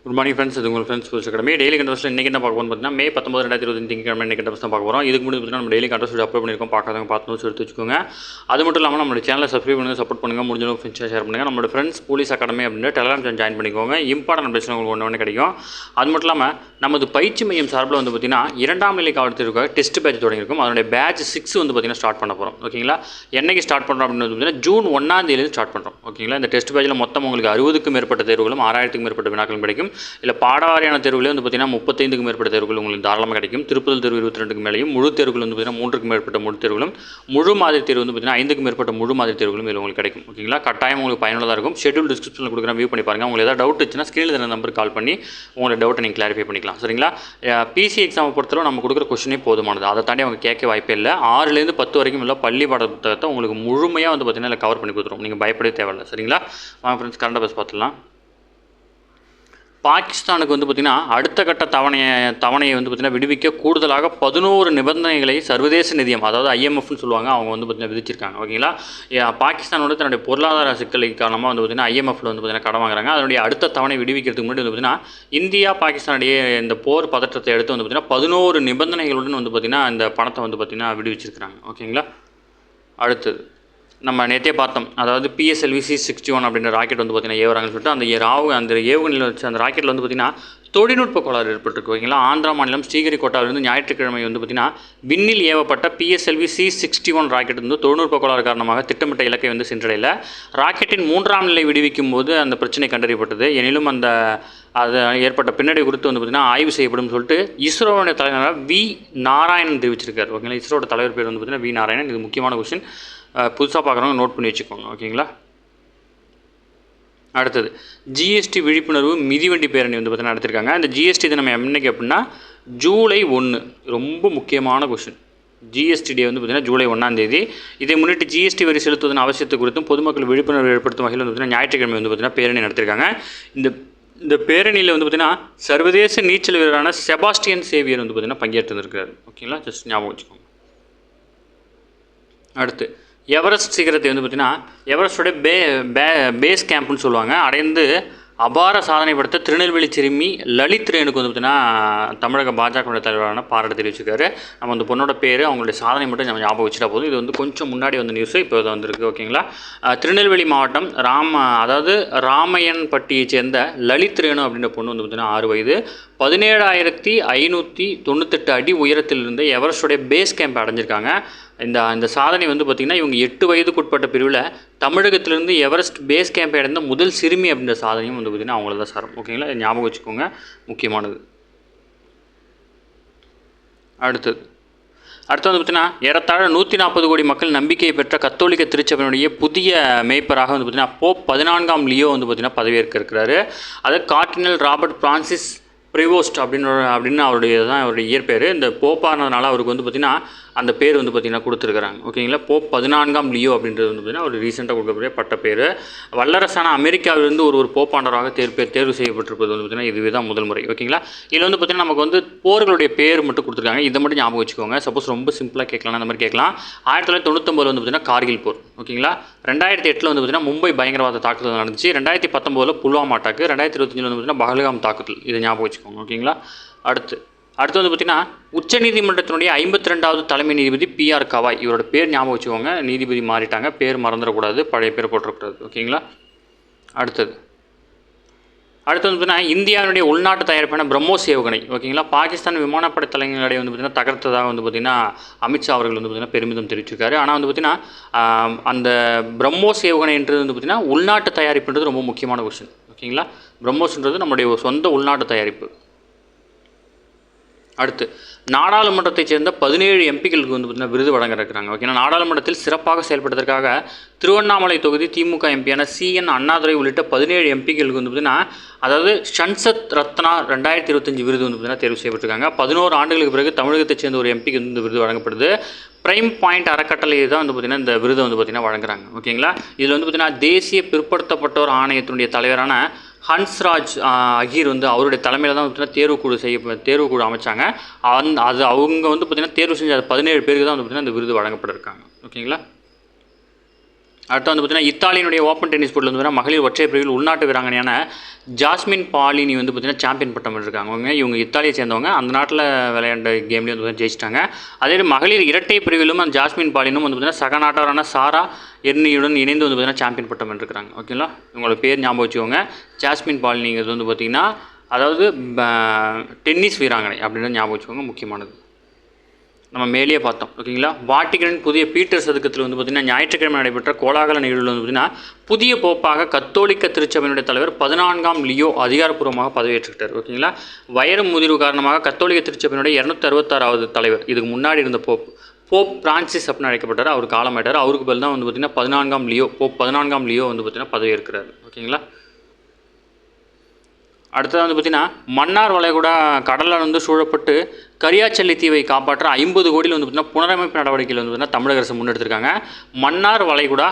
Good morning friends. இது உங்கள் friends sports academy. Daily contest இன்றைக்கி என்ன பார்க்க போகிறோம் பார்த்தீங்கன்னா, மே 19, 2020 திங்கட்கிழமை இன்றைக்கி கண்டஸ்ட் தான் பார்க்க போகிறோம். இதுக்கு முன்னாடி பார்த்தீங்கன்னா நம்ம டெய்லி கண்டஸ்ட் அப்லோட் பண்ணியிருக்கோம். பார்க்காதவங்க பார்த்து நோட்ஸ் எடுத்து வச்சுக்கோங்க. அது மட்டும் இல்லாமல் நம்மளோட சேனலை சப்ஸ்கிரைப் பண்ணுங்கள், சப்போர்ட் பண்ணுங்கள், முடிஞ்சளவு ஃப்ரெண்ட்ஸ் ஷேர் பண்ணுங்கள். நம்மளோட ஃப்ரெண்ட்ஸ் போலீஸ் அகாடமி அப்படின்ற டெலிகிராம் சேனல் ஜாயின் பண்ணிக்கோங்க. இம்பார்ட்டன்ட் பிரச்சனை உங்களுக்கு ஒன்று கிடைக்கும். அது மட்டும் இல்லாமல் நமது பயிற்சி மையம் சார்பில் வந்து பார்த்தீங்கன்னா 2ஆம் நிலை காவல்துறைக்காக டெஸ்ட் பேட்ச் தொடங்கியிருக்கும். அதனுடைய பேட்ச் 6 வந்து பார்த்தீங்கன்னா ஸ்டார்ட் பண்ண போகிறோம். ஓகேங்களா, என்னைக்கு ஸ்டார்ட் பண்ணுறோம் அப்படின்னு பார்த்தீங்கன்னா ஜூன் 1ஆம் தேதியிலேருந்து ஸ்டார்ட் பண்ணுறோம். ஓகேங்களா, இந்த டெஸ்ட் பேட்சில் மொத்தம் உங்களுக்கு 60க்கும் மேற்பட்ட தேர்வுகளும் 6000க்கும் மேற்பட்ட வினாக்களும் கிடைக்கும். இல்லை பாடவாரியான தேர்வுகளே வந்து பார்த்தீங்கன்னா 35க்கும் மேற்பட்ட தேர்வுகள் உங்களுக்கு தாராளமாக கிடைக்கும். திருப்புதல் தேர்வு 22க்கு மேலேயும், முழு தேர்வுகள் வந்து பார்த்தீங்கன்னா 3க்கும் மேற்பட்ட முழு தேர்வுகளும், முழு மாதிரி தேர்வு வந்து பார்த்தீங்கன்னா 5க்கும் மேற்பட்ட முழு மாதிரி தேர்வுகளும் இதில் உங்களுக்கு கிடைக்கும். ஓகேங்களா, கட்டாயம் உங்களுக்கு பயனுள்ளதாக இருக்கும். ஷெட்யூல் டிஸ்கிரிப்ஷனில் கொடுக்குறேன், வியூ பண்ணி பாருங்கள். உங்களுக்கு ஏதாவது டவுட் இருந்துச்சுன்னா ஸ்க்ரீனில் இருந்த நம்பருக்கு கால் பண்ணி உங்களோட டவுட்டை நீங்கள் கிளாரிஃபை பண்ணிக்கலாம். சரிங்களா, பிசி எக்ஸாமை பொறுத்தவரை நம்ம கொடுக்குற கொஸ்டினே போதுமானது. அதை தாண்டி அவங்க கேட்க வாய்ப்பே இல்லை. 6லேருந்து 10 வரைக்கும் உள்ள பள்ளி பாட புத்தகத்தை உங்களுக்கு முழுமையாக வந்து பார்த்தீங்கன்னா கவர் பண்ணி கொடுத்துரும். நீங்கள் பயப்படவே தேவையில்லை. சரிங்களா, வாங்க ஃப்ரெண்ட்ஸ் கரண்ட் அஃபேர்ஸ் பார்த்துலாம். பாகிஸ்தானுக்கு வந்து பார்த்திங்கன்னா அடுத்த கட்ட தவணையை வந்து பார்த்திங்கன்னா விடுவிக்க கூடுதலாக 11 நிபந்தனைகளை சர்வதேச நிதியம், அதாவது IMFன்னு சொல்லுவாங்க, அவங்க வந்து பார்த்திங்கன்னா விதிச்சிருக்காங்க. ஓகேங்களா, பாகிஸ்தானோட தன்னுடைய பொருளாதார சிக்கலை காரணமாக வந்து பார்த்திங்கன்னா IMFல வந்து பார்த்திங்கன்னா கடன் வாங்குறாங்க. அதனுடைய அடுத்த தவணை விடுவிக்கிறதுக்கு முன்னாடி வந்து பார்த்திங்கன்னா இந்தியா பாகிஸ்தானுடைய இந்த போர் பதற்றத்தை எடுத்து வந்து பார்த்திங்கன்னா 11 நிபந்தனைகளுடன் வந்து பார்த்திங்கன்னா இந்த பணத்தை வந்து பார்த்திங்கன்னா விடுவிச்சிருக்கிறாங்க. ஓகேங்களா, அடுத்தது நம்ம நேற்றே பார்த்தோம், அதாவது PSLV C-61 அப்படின்ற ராக்கெட் வந்து பார்த்திங்கன்னா ஏவுறாங்கன்னு சொல்லிட்டு அந்த ஏவுகணையில் வச்சு அந்த ராக்கெட்டில் வந்து பார்த்திங்கன்னா தொழில்நுட்ப கோளாறு ஏற்பட்டிருக்கு. ஓகேங்களா, ஆந்திரா மாநிலம் ஸ்ரீஹரிகோட்டாவிலிருந்து ஞாயிற்றுக்கிழமை வந்து பார்த்திங்கன்னா விண்ணில் ஏவப்பட்ட PSLV C-61 ராக்கெட் வந்து தொழில்நுட்ப கோளாறு காரணமாக திட்டமிட்ட இலக்கை வந்து சென்றடையல. ராக்கெட்டின் 3ஆம் நிலை விடுவிக்கும் போது அந்த பிரச்சனை கண்டறியப்பட்டது. எனினும் அது ஏற்பட்ட பின்னடைவு குறித்து வந்து பார்த்திங்கன்னா ஆய்வு செய்யப்படும் சொல்லிட்டு இஸ்ரோவுடைய தலைவர் V. நாராயணன் தெரிவிச்சிருக்காரு. ஓகேங்களா, இஸ்ரோட தலைவர் பேர் வந்து பார்த்திங்கன்னா V. நாராயணன். இது முக்கியமான கொஸ்டின், புதுசாக பார்க்குறவங்க நோட் பண்ணி வச்சுக்கோங்க. ஓகேங்களா, அடுத்தது GST விழிப்புணர்வு மிதிவண்டி பேரணி வந்து பார்த்தீங்கன்னா நடத்திருக்காங்க. இந்த GST தினம் என்னைக்கு அப்படின்னா ஜூலை 1. ரொம்ப முக்கியமான கொஸ்டின். GST டே வந்து பார்த்திங்கன்னா ஜூலை 1ஆம் தேதி. இதை முன்னிட்டு GST வரி செலுத்துவதன் அவசியத்தை குறித்தும் பொதுமக்கள் விழிப்புணர்வு ஏற்படுத்தும் வகையில் வந்து பார்த்திங்கன்னா ஞாயிற்றுக்கிழமை வந்து பார்த்திங்கன்னா பேரணி நடத்திருக்காங்க. இந்த பேரணியில் வந்து பார்த்திங்கன்னா சர்வதேச நீச்சல் வீரரான செபாஸ்டியன் சேவியர் வந்து பார்த்திங்கன்னா பங்கேற்றிருக்கிறார். ஓகேங்களா, ஜஸ்ட் ஞாபகம் வச்சுக்கோங்க. அடுத்து எவரெஸ்ட் சிகரத்தை வந்து பார்த்திங்கன்னா எவரெஸ்டோட பேஸ் கேம்ப்னு சொல்லுவாங்க அடைந்து அபார சாதனை படுத்த திருநெல்வேலி சிறுமி லலித் ரேணுக்கு வந்து பார்த்திங்கன்னா தமிழக பாஜக தலைவரான பாராட்டு தெரிவிச்சிருக்காரு. நம்ம அந்த பொண்ணோட பேர், அவங்களுடைய சாதனை மட்டும் நம்ம ஞாபகம் வச்சுட்டா போதும். இது வந்து கொஞ்சம் முன்னாடி வந்த நியூஸு, இப்போ இது வந்திருக்கு. ஓகேங்களா, திருநெல்வேலி மாவட்டம் ராமையன்பட்டியை சேர்ந்த லலித் ரேணு அப்படின்ற பொண்ணு வந்து பார்த்திங்கன்னா 6 வயது 17,598 அடி உயரத்தில் இருந்து எவரெஸ்டோடைய பேஸ் கேம்ப் அடைஞ்சிருக்காங்க. இந்த சாதனை வந்து பார்த்திங்கன்னா இவங்க 8 வயதுக்குட்பட்ட பிரிவில் தமிழகத்திலிருந்து எவரெஸ்ட் பேஸ் கேம்ப் அடைந்த முதல் சிறுமி அப்படின்ற சாதனையும் வந்து பார்த்திங்கன்னா அவங்கள தான் சாரும். ஓகேங்களா, ஞாபகம் வச்சுக்கோங்க, முக்கியமானது. அடுத்து வந்து பார்த்திங்கன்னா ஏறத்தாழ 140 கோடி மக்கள் நம்பிக்கையை பெற்ற கத்தோலிக்க திருச்சபையினுடைய புதிய மேய்ப்பராக வந்து பார்த்திங்கன்னா போப் 14ஆம் லியோ வந்து பார்த்திங்கன்னா பதவியேற்க இருக்கிறாரு. அது கார்டினல் ராபர்ட் பிரான்சிஸ் ப்ரிவோஸ்ட் அப்படின்னு அவருடைய இயற்பேர். இந்த போப்பானதுனால அவருக்கு வந்து பார்த்திங்கன்னா அந்த பேர் வந்து பார்த்திங்கன்னா கொடுத்துருக்குறாங்க. ஓகேங்களா, போப் 14ஆம் லியோ அப்படின்றது வந்து பார்த்திங்கன்னா ஒரு ரீசெண்டாக கொடுக்கக்கூடிய பட்ட பேர். வல்லரசான அமெரிக்காவிலிருந்து ஒரு போப்பாண்டராக தேர்வு செய்யப்பட்டிருப்பது வந்து பார்த்திங்கன்னா இதுவே தான் முதல் முறை. ஓகேங்களா, இதில் வந்து பார்த்திங்கன்னா நமக்கு வந்து போர்களுடைய பேர் மட்டும் கொடுத்துருக்காங்க. இதை மட்டும் ஞாபகம் வச்சுக்கோங்க. சப்போஸ் ரொம்ப சிம்பிளாக கேட்கலாம், அந்த மாதிரி கேட்கலாம். 1999 வந்து பார்த்திங்கன்னா கார்கில் போர். ஓகேங்களா, 2008 வந்து பார்த்திங்கன்னா மும்பை பயங்கரவாத தாக்குதல் நடந்துச்சு. 2019 புல்வாமா அட்டாக்கு. 2025 வந்து பார்த்திங்கன்னா பஹல்காம் தாக்குதல். இதை ஞாபகம் வச்சுக்கோங்க. ஓகேங்களா, அடுத்து வந்து பார்த்திங்கன்னா உச்சநீதிமன்றத்தினுடைய 52வது தலைமை நீதிபதி PR கவாய். இவரோட பேர் ஞாபகம் வச்சுக்கோங்க. நீதிபதி மாறிட்டாங்க, பேர் மறந்துடக்கூடாது, பழைய பேர் போட்டுறக்கூடாது. ஓகேங்களா, அடுத்தது வந்து பார்த்திங்கன்னா இந்தியாவுடைய உள்நாட்டு தயாரிப்பான பிரம்மோஸ் ஏவுகணை. ஓகேங்களா, பாகிஸ்தான் விமானப்படை தளங்களை வந்து பார்த்திங்கன்னா தகர்த்ததாக வந்து பார்த்திங்கன்னா அமித்ஷா அவர்கள் வந்து பார்த்திங்கன்னா பெருமிதம் தெரிவிச்சிருக்காரு. ஆனால் வந்து பார்த்திங்கன்னா அந்த பிரம்மோஸ் ஏவுகணைன்றது வந்து பார்த்திங்கன்னா உள்நாட்டு தயாரிப்புன்றது ரொம்ப முக்கியமான கொஸ்டின். ஓகேங்களா, பிரம்மோஸ்ன்றது நம்முடைய சொந்த உள்நாட்டு தயாரிப்பு. அடுத்து நாடாளுமன்றத்தைச் சேர்ந்த 17 MPக்களுக்கு வந்து பார்த்திங்கன்னா விருது வழங்க இருக்கிறாங்க. ஓகேங்களா, நாடாளுமன்றத்தில் சிறப்பாக செயல்படுவதற்காக திருவண்ணாமலை தொகுதி திமுக எம்பியான CN அண்ணாதுரை உள்ளிட்ட 17 MPக்களுக்கு வந்து பார்த்திங்கன்னா அதாவது சன்சத் ரத்னா 2025 விருது வந்து பார்த்திங்கன்னா தேர்வு செய்யப்பட்டிருக்காங்க. 11 ஆண்டுகளுக்கு பிறகு தமிழகத்தைச் சேர்ந்த ஒரு MPக்கு வந்து இந்த விருது வழங்கப்படுது. பிரைம் பாயிண்ட் அறக்கட்டளை தான் வந்து பார்த்திங்கன்னா இந்த விருதை வந்து பார்த்திங்கன்னா வழங்குறாங்க. ஓகேங்களா, இதில் வந்து பார்த்திங்கன்னா தேசிய பிற்படுத்தப்பட்டோர் ஆணையத்தினுடைய தலைவரான ஹன்ஸ்ராஜ் அகீர் வந்து அவருடைய தலைமையில் தான் பார்த்திங்கன்னா தேர்வுக்குழு அமைச்சாங்க. அது அவங்க வந்து பார்த்திங்கன்னா தேர்வு செஞ்ச 17 பேருக்கு தான் வந்து பார்த்திங்கன்னா இந்த விருது வழங்கப்பட்டிருக்காங்க. ஓகேங்களா, அடுத்து வந்து பார்த்திங்கன்னா இத்தாலியினுடைய ஓப்பன் டென்னிஸ் போட்டியில் வந்து மகளிர் ஒற்றையர் பிரிவில் உள்நாட்டு வீராங்கனையான ஜாஸ்மின் பாலினி வந்து பார்த்திங்கன்னா சாம்பியன் பட்டம் இருக்காங்க. இவங்க இத்தாலியை சேர்ந்தவங்க. அந்த நாட்டில் விளையாண்ட கேம்லேயும் வந்து ஜெயிச்சிட்டாங்க. அதே மகளிர் இரட்டை பிரிவிலும் அந்த ஜாஸ்மின் பாலினும் வந்து பார்த்திங்கன்னா சக நாட்டாரான சாரா எர்னியுடன் இணைந்து வந்து பார்த்திங்கன்னா சாம்பியன் பட்டம் இருக்கிறாங்க. ஓகேங்களா, இவங்களோட பேர் ஞாபகம் வச்சுக்கோங்க. ஜாஸ்மின் பாலினிங்கிறது வந்து பார்த்திங்கன்னா அதாவது டென்னிஸ் வீராங்கனை அப்படின்னு ஞாபகம் வச்சுக்கோங்க, முக்கியமானது. நம்ம மேலேயே பார்த்தோம். ஓகேங்களா, வாட்டிகனின் புதிய பீட்டர் சதுக்கத்தில் வந்து பார்த்திங்கன்னா ஞாயிற்றுக்கிழமை நடைபெற்ற கோலாகல நிகழ்வில் வந்து பார்த்திங்கன்னா புதிய போப்பாக கத்தோலிக்க திருச்சபையினுடைய தலைவர் 14ஆம் லியோ அதிகாரப்பூர்வமாக பதவியேற்றுக்கிட்டார். ஓகேங்களா, வயது முதிர்வு காரணமாக கத்தோலிக்க திருச்சபையினுடைய 266வது தலைவர், இதுக்கு முன்னாடி இருந்த போப் பிரான்சிஸ் அப்படின்னு அழைக்கப்பட்டார். அவர் காலமாயிட்டார். அவருக்கு பதில் தான் வந்து பார்த்திங்கன்னா 14ஆம் லியோ வந்து பார்த்திங்கன்னா பதவியேற்கிறார். ஓகேங்களா, அடுத்தது வந்து பார்த்திங்கன்னா மன்னார் வளைகுடா கடலில் வந்து சூழப்பட்டு கரியாச்சல்லி தீவை காப்பாற்ற 50 கோடியில் வந்து பார்த்திங்கன்னா புனரமைப்பு நடவடிக்கையில் வந்து பார்த்திங்கன்னா தமிழக அரசு முன்னெடுத்திருக்காங்க. மன்னார் வளைகுடா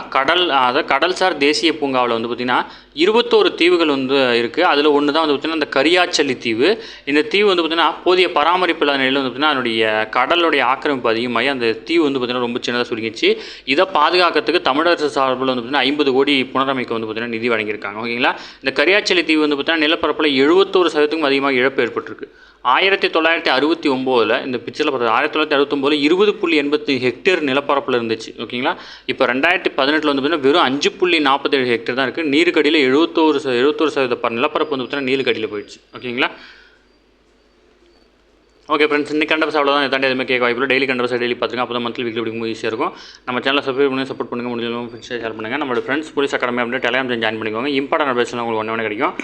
கடல்சார் தேசிய பூங்காவில் வந்து பார்த்திங்கன்னா 21 தீவுகள் வந்து இருக்குது. அதில் ஒன்று தான் வந்து பார்த்திங்கன்னா இந்த கரியாச்சல்லி தீவு. இந்த தீவு வந்து பார்த்திங்கன்னா போதிய பராமரிப்பு இல்லாத நிலையில் வந்து பார்த்திங்கன்னா அதனுடைய கடலுடைய ஆக்கிரமிப்பு அதிகமாகி அந்த தீவு வந்து பார்த்திங்கன்னா ரொம்ப சின்னதாக சுருங்கிச்சு. இதை பாதுகாக்கிறதுக்கு தமிழக அரசு சார்பில் வந்து பார்த்திங்கன்னா 50 கோடி புனரமைக்க வந்து பார்த்திங்கன்னா நிதி வழங்கியிருக்காங்க. ஓகேங்களா, இந்த கரியாச்சல்லி தீவு வந்து பார்த்திங்கன்னா நிலப்பரப்பில் 71% அதிகமாக இழப்பு ஏற்பட்டிருக்கு. 1969 இந்த பிக்சரில் பார்த்தது 1969 20.80 ஹெக்டேர் நிலப்பரப்பில் இருந்துச்சு. ஓகேங்களா, இப்போ 2018 வந்து பார்த்தீங்கன்னா வெறும் 5.47 ஹெக்டேர் தான் இருக்குது. நீருக்கடியில் 71% நிலப்பரப்பு வந்து பார்த்தீங்கன்னா நீருக்கடியில் போயிடுச்சு. ஓகேங்களா, ஓகே ஃப்ரெண்ட்ஸ், இன்னைக்கு கண்டபஸ் அவ்வளோதான். தாண்டி எதுவுமே கேட்க வாய்ப்பு இல்லை. டெய்லி கண்டபஸ் டெய்லி பார்த்துங்க. அப்போ தான் மந்த்லி வீக்லி படிக்கும் ஈஸியாக இருக்கும். நம்ம சேனலை சப்ஸ்கிரைப் பண்ணி சப்போர்ட் பண்ணுங்கள். முடிஞ்சவங்க ஃப்ரெண்ட்ஸ் ஷேர் பண்ணுங்கள். நம்மளோட ஃப்ரெண்ட்ஸ் போலீஸ் அகாடமி அப்படின்னு டெலிகிராம் ஜாயின் பண்ணிக்கோங்க. இம்பார்ட்டன்ட் அப்டேட்ஸ்லாம் உங்களுக்கு ஒன்று கிடைக்கும்.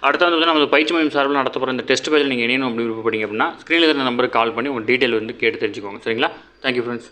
அடுத்து வந்து நம்ம பயிற்சி மையம் சார்பில் நடத்த போகிற இந்த டெஸ்ட் பேஜில் நீங்கள் இணையணும் அப்படி விருப்பப்பட்டீங்க அப்படின்னா ஸ்க்ரீனில் இருக்கிற நம்பருக்கு கால் பண்ணி உங்கள் டீட்டெயில் வந்து கேட்டு தெரிஞ்சுக்கோங்க. சரிங்களா, தேங்க்யூ ஃப்ரெண்ட்ஸ்.